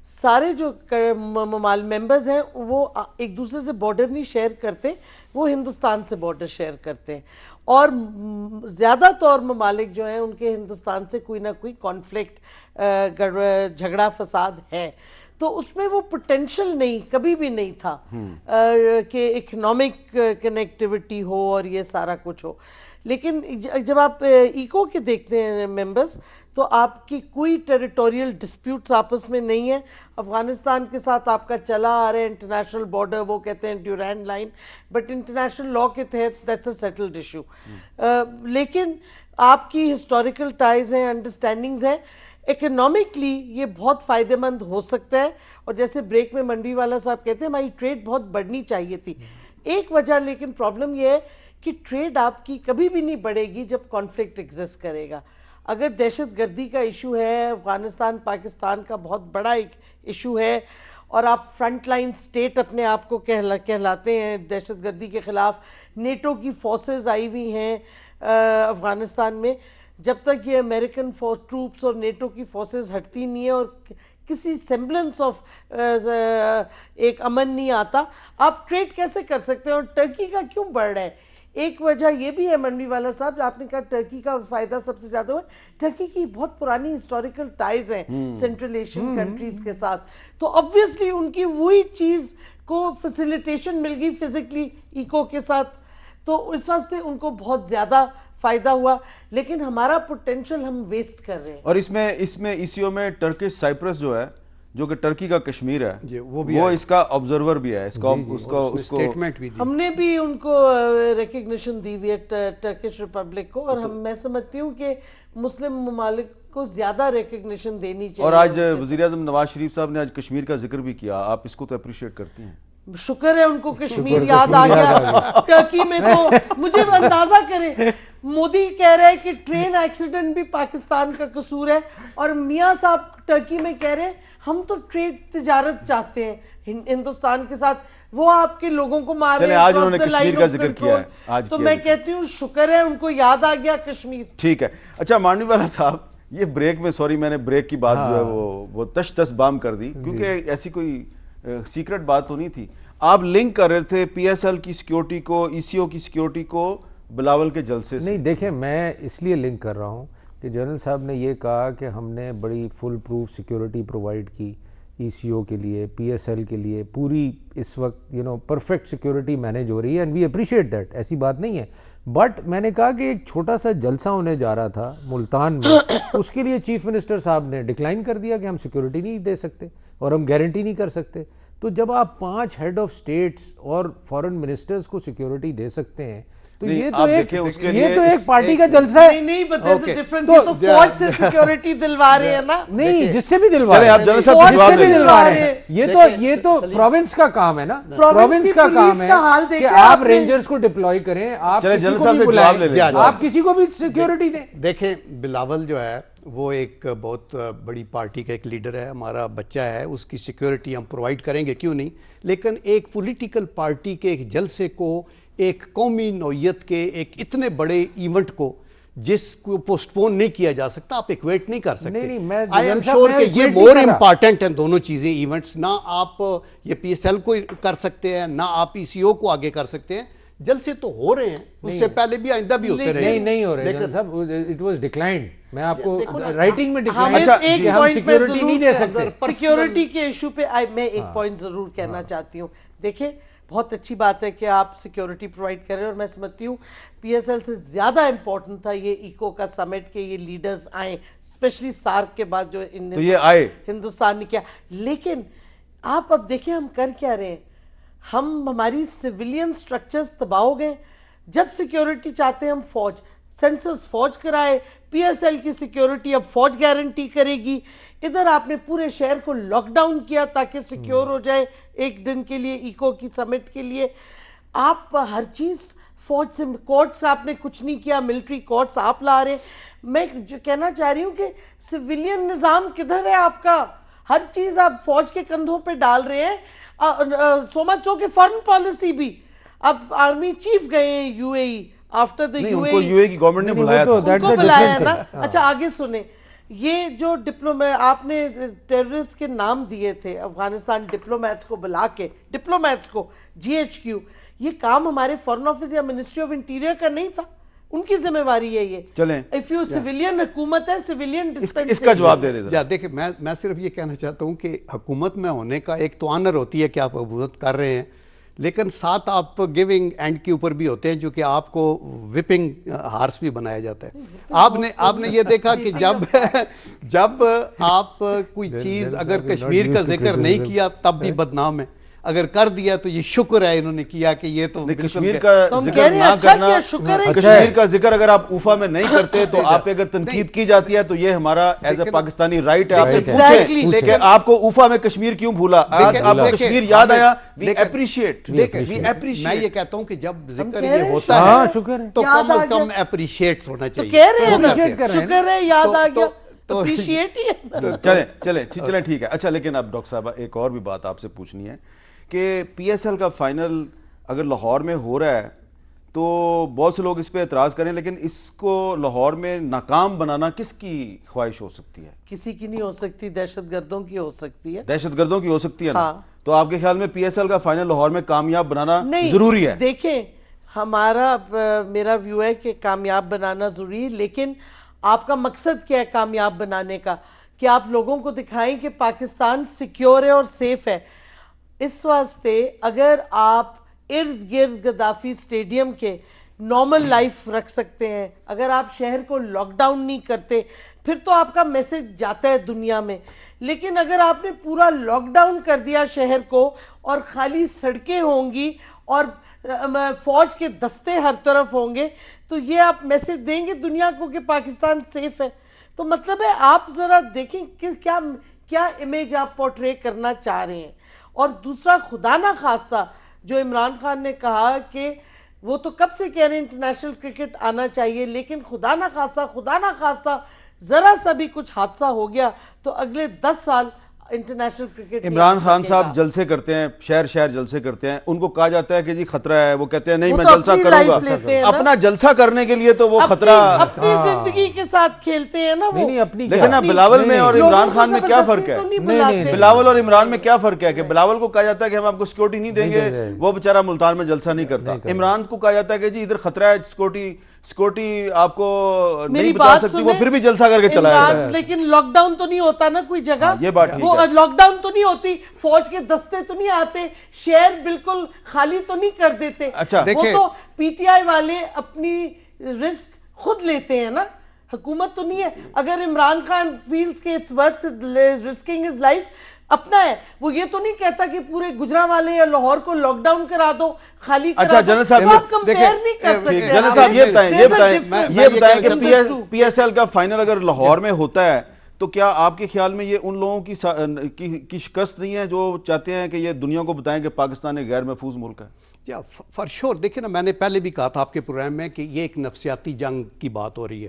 سارے جو ممبرز ہیں وہ ایک دوسرے سے بارڈر نہیں شیئر کرتے, وہ ہندوستان سے بارڈر شیئر کرتے ہیں, اور زیادہ طور ممالک جو ہیں ان کے ہندوستان سے کوئی نہ کوئی کانفلکٹ جھگڑا فساد ہے. تو اس میں وہ پوٹینشل نہیں, کبھی بھی نہیں تھا کہ اکنامک کنیکٹیوٹی ہو اور یہ سارا کچھ ہو. لیکن جب آپ ایکو کے دیکھتے ہیں ممبرز تو آپ کی کوئی ٹیریٹوریل ڈسپیوٹس آپس میں نہیں ہے. افغانستان کے ساتھ آپ کا چلا آ رہا ہے انٹرنیشنل بارڈر, وہ کہتے ہیں ڈیورینڈ لائن, بٹ انٹرنیشنل لاء کے تحت دیٹس اے سیٹلڈ ایشو. لیکن آپ کی ہسٹوریکل ٹائز ہیں, انڈرسٹینڈنگز ہیں, اکنامکلی یہ بہت فائدہ مند ہو سکتا ہے. اور جیسے بریک میں منڈوی والا صاحب کہتے ہیں ہماری ٹریڈ بہت بڑھنی چاہیے تھی. ایک وجہ لیکن پرابلم یہ ہے کہ ٹریڈ آپ کی کبھی بھی نہیں بڑھے گی جب کانفلکٹ ایگزسٹ کرے گا. اگر دہشت گردی کا ایشو ہے, افغانستان پاکستان کا بہت بڑا ایک ایشو ہے, اور آپ فرنٹ لائن سٹیٹ اپنے آپ کو کہلاتے ہیں دہشت گردی کے خلاف, نیٹو کی فورسز آئی ہوئی ہیں افغانستان میں, جب تک یہ امریکن ٹروپس اور نیٹو کی فورسز ہٹتی نہیں ہیں اور کسی سیمبلنس آف ایک امن نہیں آتا, آپ ٹریڈ کیسے کر سکتے ہیں؟ اور ٹرکی کا کیوں بڑھ رہا ہے؟ ایک وجہ یہ بھی ہے منڈوی والا صاحب, آپ نے کہا ٹرکی کا فائدہ سب سے زیادہ ہوا, ٹرکی کی بہت پرانی ہسٹوریکل ٹائز ہیں سینٹرل ایشین کنٹریز کے ساتھ, تو obviously ان کی وہی چیز کو فیسیلیٹیشن مل گئی فزیکلی ایکو کے ساتھ, تو اس واسطے ان کو بہت زیادہ فائدہ ہوا. لیکن ہمارا پوٹینشل ہم ویسٹ کر رہے ہیں. اور اس میں ای سی او میں ٹرکش سائپرس جو ہے, جو کہ ٹرکی کا کشمیر ہے, وہ اس کا آبزرور بھی ہے, اس کو اسٹیٹمنٹ بھی دی. ہم نے بھی ان کو ریکگنیشن دی ہوئی ہے ٹرکش ریپبلک کو, اور میں سمجھتی ہوں کہ مسلم ممالک کو زیادہ ریکگنیشن دینی چاہیے. اور آج وزیر اعظم نواز شریف صاحب نے آج کشمیر کا ذکر بھی کیا, آپ اس کو تو اپریشیٹ کرتی ہیں؟ شکر ہے ان کو کشمیر یاد آ گیا. ٹرکی میں تو مجھے اندازہ کریں, مودی کہہ رہے ہیں کہ ٹرین ایکسیڈنٹ بھی پاکستان کا قصور ہے, اور میاں صاحب ٹرکی میں کہہ رہے ہیں ہم تو ٹریڈ تجارت چاہتے ہیں ہندوستان کے ساتھ, وہ آپ کے لوگوں کو مار رہے ہیں. آج انہوں نے کشمیر کا ذکر کیا ہے, تو میں کہتی ہوں شکر ہے ان کو یاد آ گیا کشمیر. ٹھیک ہے. اچھا مانڈوی والا صاحب, یہ بریک میں سوری میں نے بریک کی بات جو ہے وہ تش تس بام کر دی, کیونکہ ایسی کوئی سیکرٹ بات تو نہیں تھی. آپ لنک کر رہے تھے پی ایس ایل کی سیکیورٹی کو, ای سی او کی سیکیورٹی کو بلاول کے جلسے سے. نہیں دیکھیں, میں اس لیے لنک کر رہا ہوں کہ جنرل صاحب نے یہ کہا کہ ہم نے بڑی فل پروف سیکیورٹی پرووائڈ کی ای سی او کے لیے, پی ایس ایل کے لیے, پوری اس وقت پرفیکٹ سیکیورٹی مینیج ہو رہی ہے, اینڈ وی اپریشیٹ دیٹ, ایسی بات نہیں ہے. بٹ میں نے کہا کہ ایک چھوٹا سا جلسہ ہونے جا رہا تھا ملتان میں, اس کے لیے چیف منسٹر صاحب نے ڈکلائن کر دیا کہ ہم سیکیورٹی نہیں دے سکتے اور ہم گارنٹی نہیں کر سکتے. تو جب آپ 5 ہیڈ آف سٹیٹس اور فارن منسٹرز کو سیکیورٹی دے سکتے ہیں تو نہیں، یہ آپ دیکھیں اس کے لیے تو ایک پارٹی کا جلسہ ہے. نہیں but there's a difference. یہ تو فوج سے سیکیورٹی دلوا رہے ہیں نا. نہیں, جس سے بھی دلوا چلیں رہے آپ جنرل ہیں, صاحب سے جواب جس سے بھی دیں. دلوا رہے ہیں. یہ تو پروونس کا کام ہے نا, پروونس کا کام ہے کہ آپ رینجرز کو ڈپلوائے کریں, آپ چلیں کسی جنرل کو صاحب بھی سے جواب لے بلائیں, لیں. آپ کسی کو بھی سیکیورٹی دیں. دیکھیں بلاول جو ہے وہ ایک بہت بڑی پارٹی کا ایک لیڈر ہے, ہمارا بچہ ہے, اس کی سیکیورٹی ہم پرووائڈ کریں گے, کیوں نہیں. لیکن ایک پولیٹیکل پارٹی کے ایک جلسے کو, ایک قومی نوعیت کے ایک اتنے بڑے ایونٹ کو جس کو پوسٹ پون نہیں کیا جا سکتا, آپ ایکویٹ نہیں کر سکتے. نہیں, میں آئی ایم جنرل صاحب شور میں کہ یہ equate نہیں مور کر رہا. امپارٹنٹ ہیں دونوں چیزیں, ایونٹس. نہ آپ یہ پی ایس ایل کو کر سکتے ہیں, نہ آپ ای سی او کو آگے کر سکتے ہیں. جلسے تو ہو رہے ہیں, اس سے پہلے بھی آئندہ بھی ہوتے رہے. نہیں ہو رہے جنرل صاحب, اٹ واز ڈکلائنڈ. میں آپ کو رائٹنگ میں ہمیں ڈکلائنڈ ایک کہ ہم پوائنٹ میں سیکیورٹی نہیں دے سکتے. سیکیورٹی کے ایشو پہ میں ایک پوائنٹ ضرور کہنا چاہتی ہوں. دیکھیں بہت اچھی بات ہے کہ آپ سیکیورٹی پرووائڈ کریں, اور میں سمجھتی ہوں پی ایس ایل سے زیادہ امپورٹنٹ تھا یہ ایکو کا سمٹ کے یہ لیڈرز آئیں, اسپیشلی سارک کے بعد جو تو یہ آئے ہندوستان نے کیا. لیکن آپ اب دیکھیں ہم کر کیا رہے ہیں, ہماری سیولین سٹرکچرز تباہ ہو گئے. جب سیکیورٹی چاہتے ہیں ہم فوج, سینسس فوج کرائے, پی ایس ایل کی سیکیورٹی اب فوج گارنٹی کرے گی. ادھر آپ نے پورے شہر کو لاک ڈاؤن کیا تاکہ سیکیور ہو جائے ایک دن کے لیے ایکو کی سمٹ کے لیے. آپ ہر چیز فوج سے, کورٹس آپ نے کچھ نہیں کیا, ملٹری کورٹس آپ لا رہے. میں جو کہنا چاہ رہی ہوں کہ سویلین نظام کدھر ہے آپ کا, ہر چیز آپ فوج کے کندھوں پہ ڈال رہے ہیں. سو مچ ہو کہ فارن پالیسی بھی اب آرمی چیف گئے ہیں U A E after the U A E government نے بلایا تھا. ان کو بلایا نا. اچھا آگے سنیں, یہ جو آپ نے ٹیررسٹ کے نام دیے تھے افغانستان ڈپلومیٹس کو بلا کے, ڈپلومیٹس کو جی ایچ کیو, یہ کام ہمارے فارن آفس یا منسٹری آف انٹیریئر کا نہیں تھا, ان کی ذمہ داری ہے یہ. چلیں اف یو سیویلین حکومت ہے, سیویلین اس کا جواب دے دے. دیکھیں میں صرف یہ کہنا چاہتا ہوں کہ حکومت میں ہونے کا ایک تو آنر ہوتی ہے کہ آپ حکومت کر رہے ہیں, لیکن ساتھ آپ گیونگ اینڈ کے اوپر بھی ہوتے ہیں جو کہ آپ کو وپنگ ہارس بھی بنایا جاتا ہے. آپ نے یہ دیکھا کہ جب آپ کوئی چیز اگر کشمیر کا ذکر نہیں کیا تب بھی بدنام ہے, اگر کر دیا تو یہ شکر ہے انہوں نے کیا کہ یہ تو کشمیر کا ذکر نہ کرنا, کشمیر کا ذکر اگر آپ اوفا میں نہیں کرتے تو آپ پہ اگر تنقید کی جاتی ہے تو یہ ہمارا ایز اے پاکستانی رائٹ ہے آپ سے پوچھیں کہ آپ کو اوفا میں کشمیر کیوں بھولا, آج آپ کو کشمیر یاد آیا. وی اپریشیٹ, میں یہ کہتا ہوں کہ جب ذکر یہ ہوتا ہے تو کم از کم اپریشیٹ ہونا چاہیے. شکر ہے یاد آ گیا, اپریشیٹ ہی ہے. چلیں ٹھیک ہے. اچھا لیکن اب ڈاکٹر صاحبہ ایک اور بھی بات آپ سے پوچھنی ہے کہ پی ایس ایل کا فائنل اگر لاہور میں ہو رہا ہے تو بہت سے لوگ اس پہ اعتراض کریں, لیکن اس کو لاہور میں ناکام بنانا کس کی خواہش ہو سکتی ہے؟ کسی کی نہیں ہو سکتی, دہشت گردوں کی ہو سکتی ہے. دہشت گردوں کی ہو سکتی ہے نا. تو آپ کے خیال میں پی ایس ایل کا فائنل لاہور میں کامیاب بنانا ضروری ہے؟ دیکھیں میرا ویو ہے کہ کامیاب بنانا ضروری ہے, لیکن آپ کا مقصد کیا ہے کامیاب بنانے کا, کہ آپ لوگوں کو دکھائیں کہ پاکستان سیکیور ہے اور سیف ہے. اس واسطے اگر آپ ارد گرد غدافی سٹیڈیم کے نارمل لائف رکھ سکتے ہیں, اگر آپ شہر کو لاک ڈاؤن نہیں کرتے, پھر تو آپ کا میسج جاتا ہے دنیا میں. لیکن اگر آپ نے پورا لاک ڈاؤن کر دیا شہر کو, اور خالی سڑکیں ہوں گی اور فوج کے دستے ہر طرف ہوں گے, تو یہ آپ میسج دیں گے دنیا کو کہ پاکستان سیف ہے. تو مطلب ہے آپ ذرا دیکھیں کہ کیا امیج آپ پورٹرے کرنا چاہ رہے ہیں. اور دوسرا, خدا نہ خواستہ جو عمران خان نے کہا کہ وہ تو کب سے کہہ رہے ہیں انٹرنیشنل کرکٹ آنا چاہیے, لیکن خدا نہ خواستہ ذرا سا بھی کچھ حادثہ ہو گیا تو اگلے 10 سال انٹرنیشنل کرکٹ. عمران خان صاحب جلسے کرتے ہیں, شہر جلسے کرتے ہیں, ان کو کہا جاتا ہے کہ جی خطرہ ہے, وہ کہتے ہیں نہیں میں جلسہ کروں گا. اپنا جلسہ کرنے کے لیے تو وہ خطرہ اپنی زندگی کے ساتھ کھیلتے ہیں نا وہ. لیکن نا بلاول میں اور عمران خان میں کیا فرق ہے؟ بلاول اور عمران میں کیا فرق ہے کہ بلاول کو کہا جاتا ہے کہ ہم آپ کو سیکورٹی نہیں دیں گے, وہ بیچارہ ملتان میں جلسہ نہیں کرتا. عمران کو کہا جاتا ہے کہ جی ادھر خطرہ ہے, سیکورٹی آپ کو نہیں بتا سکتی, وہ پھر بھی جلسہ کر کے چلا جاتا ہے. لیکن لاک ڈاؤن تو نہیں ہوتا نا کوئی جگہ, یہ بات ٹھیک ہے, لاک ڈاؤن تو نہیں ہوتی, فوج کے دستے تو نہیں آتے, شہر بالکل خالی تو نہیں کر دیتے. وہ تو پی ٹی آئی والے اپنی رسک خود لیتے ہیں نا, حکومت تو نہیں ہے. اگر عمران خان فیلز کہ it's worth risking his life, اپنا ہے. وہ یہ تو نہیں کہتا کہ پورے گجرانوالے یا لاہور کو لاک ڈاؤن کرا دو, خالی کرا اچھا دو. جنرل صاحب, آپ کمپیئر نہیں کر سکتے. جنرل صاحب یہ بتائیں کہ پی ایس ایل کا فائنل اگر لاہور میں ہوتا ہے تو کیا آپ کے خیال میں یہ ان لوگوں کی شکست نہیں ہے جو چاہتے ہیں کہ یہ دنیا کو بتائیں کہ پاکستان ایک غیر محفوظ ملک ہے؟ یا فار شور. دیکھیں نا, میں نے پہلے بھی کہا تھا آپ کے پروگرام میں کہ یہ ایک نفسیاتی جنگ کی بات ہو رہی ہے.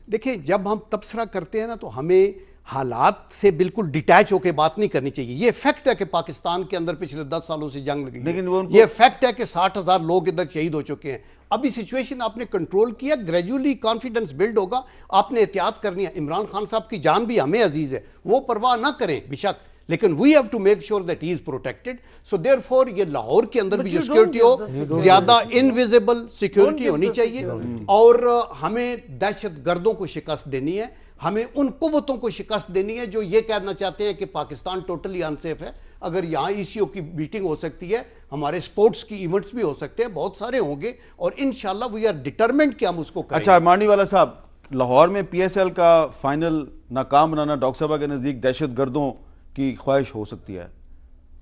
دیکھیں جب ہم تبصرہ کرتے ہیں نا تو ہمیں حالات سے بالکل ڈیٹیچ ہو کے بات نہیں کرنی چاہیے. یہ فیکٹ ہے کہ پاکستان کے اندر پچھلے 10 سالوں سے جنگ لگی ہے. یہ فیکٹ ہے کہ 60,000 لوگ ادھر شہید ہو چکے ہیں. ابھی سچویشن آپ نے کنٹرول کیا, گریجولی کانفیڈنس بلڈ ہوگا. آپ نے احتیاط کرنی ہے. عمران خان صاحب کی جان بھی ہمیں عزیز ہے, وہ پرواہ نہ کریں بیشک, لیکن we have to make sure that he is protected. So therefore یہ لاہور کے اندر بھی جو سیکورٹی ہو, زیادہ انویزیبل سیکورٹی ہونی چاہیے, اور ہمیں دہشت گردوں کو شکست دینی ہے. ہمیں ان قوتوں کو شکست دینی ہے جو یہ کہنا چاہتے ہیں کہ پاکستان ٹوٹلی انسیف ہے. اگر یہاں ای سی او کی میٹنگ ہو سکتی ہے, ہمارے سپورٹس کی ایونٹس بھی ہو سکتے ہیں, بہت سارے ہوں گے, اور انشاءاللہ وی آر ڈٹرمنٹ کہ ہم اس کو کریں. اچھا مانڈی والا صاحب, لاہور میں پی ایس ایل کا فائنل ناکام بنانا ڈاکٹر صاحبہ کے نزدیک دہشت گردوں کی خواہش ہو سکتی ہے؟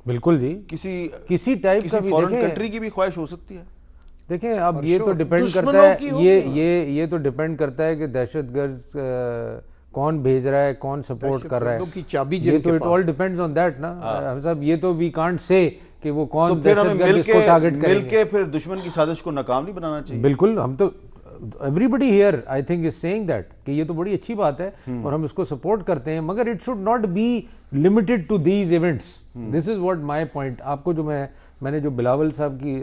بالکل جی, کسی ٹائپ کا بھی فورن کنٹری کی بھی خواہش ہو سکتی ہے. دیکھیں اب یہ تو ڈیپینڈ کرتا ہے, یہ تو ڈیپینڈ کرتا ہے کہ دہشت گرد کون بھیج رہا ہے, کون سپورٹ کر رہا ہے. یہ تو it all depends on that نا صاحب. یہ تو وی کانٹ سے کہ وہ کون دہشت گرد اس کو ٹارگٹ کریں گے. مل کے پھر دشمن کی سازش کو ناکام نہیں بنانا چاہیے. بالکل, ہم تو everybody here I think is saying that کہ یہ تو بڑی اچھی بات ہے اور ہم اس کو سپورٹ کرتے ہیں, مگر it should not be limited to these events. This is what my point. آپ کو جو میں نے جو بلاول صاحب کی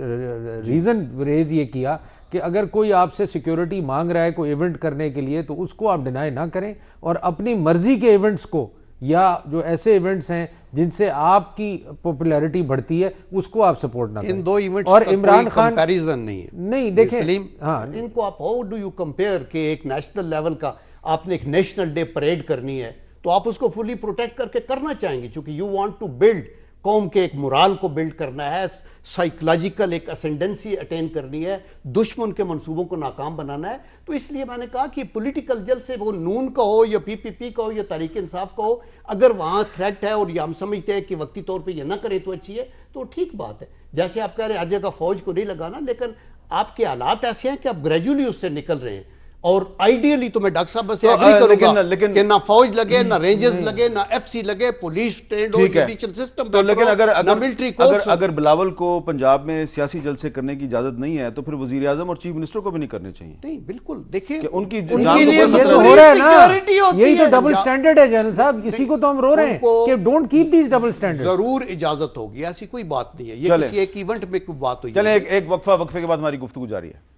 ریزن ریز یہ کیا کہ اگر کوئی آپ سے سیکیورٹی مانگ رہا ہے کوئی ایونٹ کرنے کے لیے تو اس کو آپ ڈینائی نہ کریں, اور اپنی مرضی کے ایونٹس کو یا جو ایسے ایونٹس ہیں جن سے آپ کی پاپولیرٹی بڑھتی ہے اس کو آپ سپورٹ نہ کریں. ان دو ایونٹس اور کا عمران کوئی خان کمپیریزن نہیں ہے. نہیں دیکھیں سلیم, ہاں ان کو آپ ہاؤ ڈو یو کمپیئر کہ ایک نیشنل لیول کا آپ نے ایک نیشنل ڈے پریڈ کرنی ہے تو آپ اس کو فلی پروٹیکٹ کر کے کرنا چاہیں گے, چونکہ یو وانٹ ٹو بلڈ قوم کے ایک مرال کو بلڈ کرنا ہے, سائیکولوجیکل ایک اسینڈنسی اٹین کرنی ہے, دشمن کے منصوبوں کو ناکام بنانا ہے. تو اس لیے میں نے کہا کہ پولیٹیکل جل سے وہ نون کا ہو یا پی پی پی کا ہو یا تحریک انصاف کا ہو, اگر وہاں تھریٹ ہے اور یہ ہم سمجھتے ہیں کہ وقتی طور پہ یہ نہ کریں تو اچھی ہے تو ٹھیک بات ہے. جیسے آپ کہہ رہے ہیں ہر جگہ فوج کو نہیں لگانا, لیکن آپ کے حالات ایسے ہیں کہ آپ گریجولی اس سے نکل رہے ہیں, اور آئیڈیلی تو میں ڈاکٹر صاحب سے ایگری کروں گا کہ نہ فوج لگے, نہ رینجرز لگے, نہ ایف سی لگے, پولیس ٹرینڈ ہو, جوڈیشل سسٹم تو لیکن نہ ملٹری کورٹس. اگر بلاول کو پنجاب میں سیاسی جلسے کرنے کی اجازت نہیں ہے تو پھر وزیر اعظم اور چیف منسٹر کو بھی نہیں کرنے چاہیے. نہیں بالکل, دیکھیں ان کی یہ تو ہو رہا ہے نا, یہی تو ڈبل سٹینڈرڈ ہے جنرل صاحب, اسی کو تو ہم رو رہے ہیں کہ don't keep these double standard. ضرور اجازت ہوگی, ایسی کوئی بات نہیں ہے, یہ کسی ایک ایونٹ میں کوئی بات ہوئی. چلیں ایک وقفے کے بعد ہماری گفتگو جاری ہے.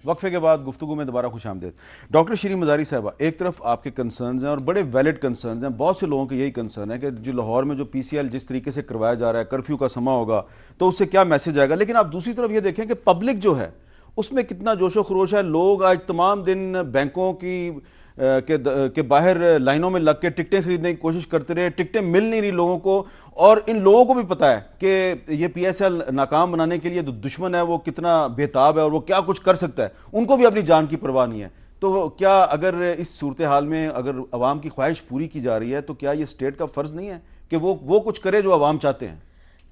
وقفے کے بعد گفتگو میں دوبارہ خوش آمدید. ڈاکٹر شیریں مزاری صاحبہ, ایک طرف آپ کے کنسرنز ہیں اور بڑے ویلڈ کنسرنز ہیں, بہت سے لوگوں کے یہی کنسرن ہے کہ جو لاہور میں جو پی سی ایل جس طریقے سے کروایا جا رہا ہے, کرفیو کا سما ہوگا تو اس سے کیا میسج آئے گا, لیکن آپ دوسری طرف یہ دیکھیں کہ پبلک جو ہے اس میں کتنا جوش و خروش ہے. لوگ آج تمام دن بینکوں کے باہر لائنوں میں لگ کے ٹکٹیں خریدنے کی کوشش کرتے رہے, ٹکٹیں مل نہیں رہی لوگوں کو, اور ان لوگوں کو بھی پتہ ہے کہ یہ پی ایس ایل ناکام بنانے کے لیے جو دشمن ہے وہ کتنا بےتاب ہے اور وہ کیا کچھ کر سکتا ہے, ان کو بھی اپنی جان کی پرواہ نہیں ہے. تو کیا اگر اس صورتحال میں اگر عوام کی خواہش پوری کی جا رہی ہے تو کیا یہ اسٹیٹ کا فرض نہیں ہے کہ وہ کچھ کرے جو عوام چاہتے ہیں؟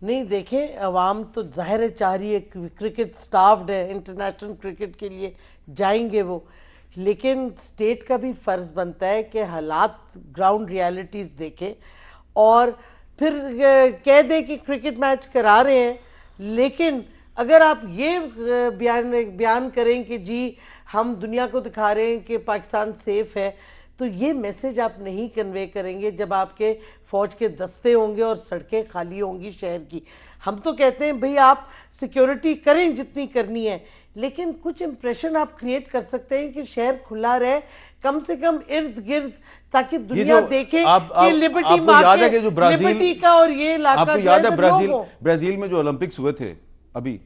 نہیں دیکھیں, عوام تو ظاہر ہے چاہ رہی ہے, کرکٹ سٹافڈ ہے, انٹرنیشنل کرکٹ کے لیے جائیں گے وہ, لیکن اسٹیٹ کا بھی فرض بنتا ہے کہ حالات گراؤنڈ ریالٹیز دیکھیں اور پھر کہہ دے کہ کرکٹ میچ کرا رہے ہیں. لیکن اگر آپ یہ بیان کریں کہ جی ہم دنیا کو دکھا رہے ہیں کہ پاکستان سیف ہے, تو یہ میسج آپ نہیں کنوے کریں گے جب آپ کے فوج کے دستے ہوں گے اور سڑکیں خالی ہوں گی شہر کی. ہم تو کہتے ہیں بھئی آپ سیکیورٹی کریں جتنی کرنی ہے, لیکن کچھ امپریشن آپ کریٹ کر سکتے ہیں کہ شہر کھلا رہے کم سے کم ارد گرد, تاکہ دنیا دیکھے کہ لبرٹی مارکیٹ, لبرٹی کا اور یہ علاقہ. آپ کو یاد ہے برازیل میں جو اولمپکس ہوئے تھے ابھی,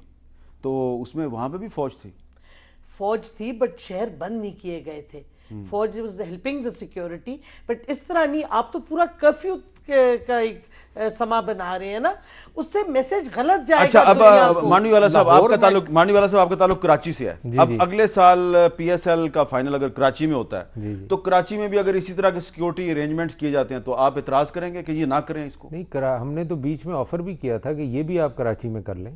تو اس میں وہاں پہ بھی فوج تھی بٹ شہر بند نہیں کیے گئے تھے. فوج was helping the security, but اس طرح نہیں. آپ تو پورا کرفیو کا ایک سما بنا رہے ہیں نا, اس سے میسج غلط جائے گا. اچھا, اب دنیا کو. مانوی والا صاحب آپ کا تعلق کراچی سے ہے. اب اگلے سال پی ایس ایل کا فائنل اگر کراچی میں ہوتا ہے تو کراچی میں بھی اگر اسی طرح کے سیکیورٹی ارینجمنٹس کیے جاتے ہیں تو آپ اعتراض کریں گے کہ یہ نہ کریں اس کو؟ نہیں, ہم نے تو بیچ میں آفر بھی کیا تھا کہ یہ بھی آپ کراچی میں کر لیں.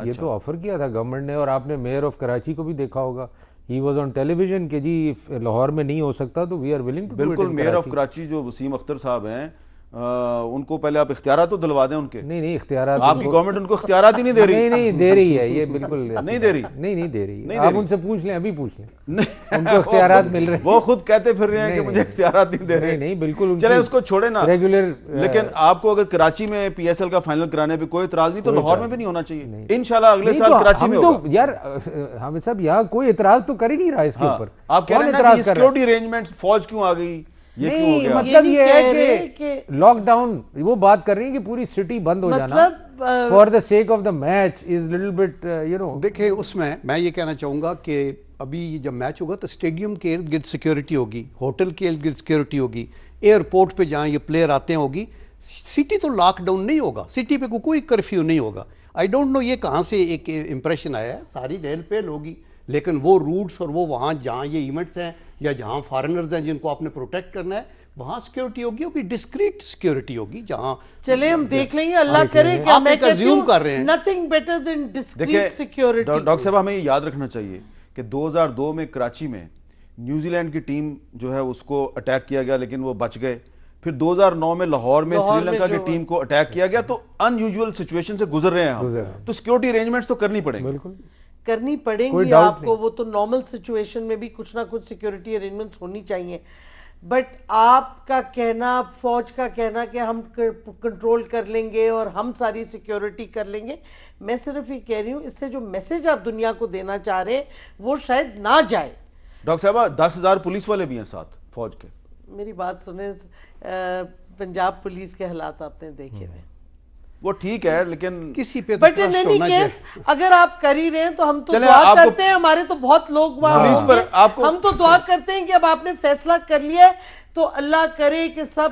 یہ تو آفر کیا تھا گورنمنٹ نے, اور آپ نے میئر آف کراچی کو بھی دیکھا ہوگا, he was on tele vision کہ جی لاہور میں نہیں ہو سکتا تو وی آر ولنگ ٹو. بالکل, میئر آف کراچی جو وسیم اختر صاحب ہیں, ان کو پہلے آپ اختیارات تو دلوا دیں ان کے. نہیں اختیارات آپ کی گورنمنٹ ان کو اختیارات ہی نہیں دے رہی. نہیں دے رہی ہے, یہ بالکل نہیں دے رہی. نہیں دے رہی. آپ ان سے پوچھ لیں, ابھی پوچھ لیں, ان کو اختیارات مل رہے ہیں. وہ خود کہتے پھر رہے ہیں کہ مجھے اختیارات نہیں دے رہے. نہیں بالکل, چلیں اس کو چھوڑے نا ریگولر. لیکن آپ کو اگر کراچی میں پی ایس ایل کا فائنل کرانے پہ کوئی اعتراض نہیں تو لاہور میں بھی نہیں ہونا چاہیے. انشاءاللہ اگلے سال کراچی میں ہوگا. یار حامد صاحب یہاں کوئی اعتراض تو کر ہی نہیں رہا اس کے اوپر. آپ کہہ رہے ہیں نا کہ سیکیورٹی ارینجمنٹس فوج کیوں آ گئی, نہیں مطلب یہ ہے کہ لاک ڈاؤن, وہ بات کر رہی ہیں کہ پوری سٹی بند ہو جانا for the sake of the match is little bit you know. دیکھیں اس میں یہ کہنا چاہوں گا کہ ابھی جب میچ ہوگا تو اسٹیڈیم کے ارد گرد سیکیورٹی ہوگی, ہوٹل کے ارد گرد سیکیورٹی ہوگی, ایئرپورٹ پہ جہاں یہ پلیئر آتے ہیں ہوگی. سٹی تو لاک ڈاؤن نہیں ہوگا, سٹی پہ کوئی کرفیو نہیں ہوگا. آئی ڈونٹ نو یہ کہاں سے ایک امپریشن آیا ہے, ساری ڈیل پیل ہوگی, لیکن وہ روٹس اور وہ وہاں جہاں یہ ایونٹس ہیں یا جہاں فارنرز ہیں جن کو آپ نے پروٹیکٹ کرنا ہے وہاں سیکیورٹی ہوگی, وہ بھی ڈسکریٹ سیکیورٹی ہوگی. جہاں چلے ہم دیکھ لیں گے, اللہ کرے کہ میں کہتی ہوں nothing better than discreet security. Doctor صاحب ہمیں یہ یاد رکھنا چاہیے کہ 2002 میں کراچی میں نیوزی لینڈ کی ٹیم جو ہے اس کو اٹیک کیا گیا لیکن وہ بچ گئے. پھر 2009 میں لاہور میں سری لنکا کی ٹیم کو اٹیک کیا گیا. تو ان یوزول سچویشن سے گزر رہے ہیں ہم, تو سیکیورٹی ارینجمنٹس تو کرنی پڑیں گے. بالکل کرنی پڑیں گی آپ کو, وہ تو نارمل سچویشن میں بھی کچھ نہ کچھ سیکیورٹی ارینجمنٹس ہونی چاہیے. بٹ آپ کا کہنا, فوج کا کہنا کہ ہم کنٹرول کر لیں گے اور ہم ساری سیکیورٹی کر لیں گے, میں صرف یہ کہہ رہی ہوں اس سے جو میسج آپ دنیا کو دینا چاہ رہے ہیں وہ شاید نہ جائے. ڈاکٹر صاحبہ 10,000 پولیس والے بھی ہیں ساتھ فوج کے. میری بات سنیں, پنجاب پولیس کے حالات آپ نے دیکھے ہوئے, وہ ٹھیک ہے لیکن کسی پہ بٹ ان اینی کیس اگر آپ کر ہی رہے ہیں تو ہم تو دعا کرتے ہیں, ہمارے تو بہت لوگ پولیس پر ہم تو دعا کرتے ہیں کہ اب آپ نے فیصلہ کر لیا ہے تو اللہ کرے کہ سب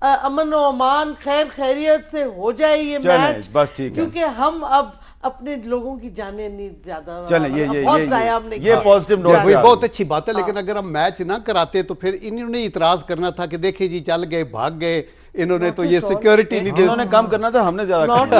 امن و امان خیر خیریت سے ہو جائے یہ میچ, بس ٹھیک ہے, کیونکہ ہم اب اپنے لوگوں کی جانیں نہیں زیادہ. چلیں یہ پازیٹیو نوٹ, یہ بہت اچھی بات ہے. لیکن اگر ہم میچ نہ کراتے تو پھر انہوں نے اعتراض کرنا تھا کہ دیکھیں جی چل گئے بھاگ گئے, انہوں نے تو یہ سیکیورٹی نہیں دی. انہوں نے کام کرنا تھا, ہم نے زیادہ ناٹ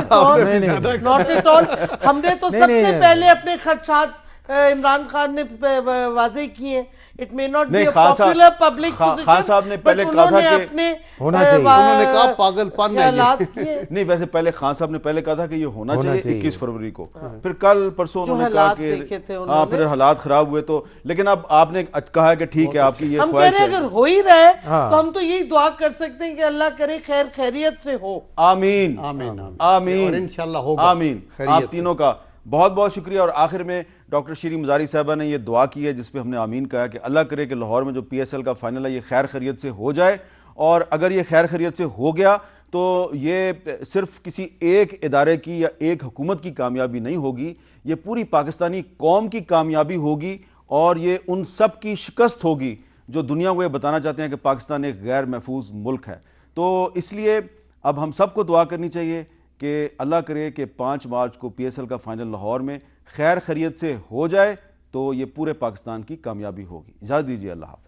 ایٹ آل. ہم نے تو سب سے پہلے اپنے خدشات عمران خان نے واضح کیے. It may not be a popular public position, Khan صاحب نے پہلے کہا تھا کہ ہونا چاہیے, انہوں نے کہا پاگل پن ہے نہیں, ویسے پہلے خان صاحب نے پہلے کہا تھا کہ یہ ہونا چاہیے 21 فروری کو. پھر کل پرسوں انہوں نے کہا کہ ہاں پھر حالات خراب ہوئے تو, لیکن اب آپ نے کہا ہے کہ ٹھیک ہے آپ کی یہ خواہش ہے. ہم کہہ رہے ہیں اگر ہو ہی رہا ہے تو ہم تو یہی دعا کر سکتے ہیں کہ اللہ کرے خیر خیریت سے ہو. آمین آمین آمین, اور انشاءاللہ ہوگا آمین. آپ تینوں کا بہت بہت شکریہ. اور آخر میں ڈاکٹر شیریں مزاری صاحبہ نے یہ دعا کی ہے جس پہ ہم نے آمین کہا کہ اللہ کرے کہ لاہور میں جو پی ایس ایل کا فائنل ہے یہ خیر خیریت سے ہو جائے. اور اگر یہ خیر خیریت سے ہو گیا تو یہ صرف کسی ایک ادارے کی یا ایک حکومت کی کامیابی نہیں ہوگی, یہ پوری پاکستانی قوم کی کامیابی ہوگی, اور یہ ان سب کی شکست ہوگی جو دنیا کو یہ بتانا چاہتے ہیں کہ پاکستان ایک غیر محفوظ ملک ہے. تو اس لیے اب ہم سب کو دعا کرنی چاہیے کہ اللہ کرے کہ 5 مارچ کو پی ایس ایل کا فائنل لاہور میں خیر خیریت سے ہو جائے, تو یہ پورے پاکستان کی کامیابی ہوگی. اجازت دیجیے, اللہ حافظ.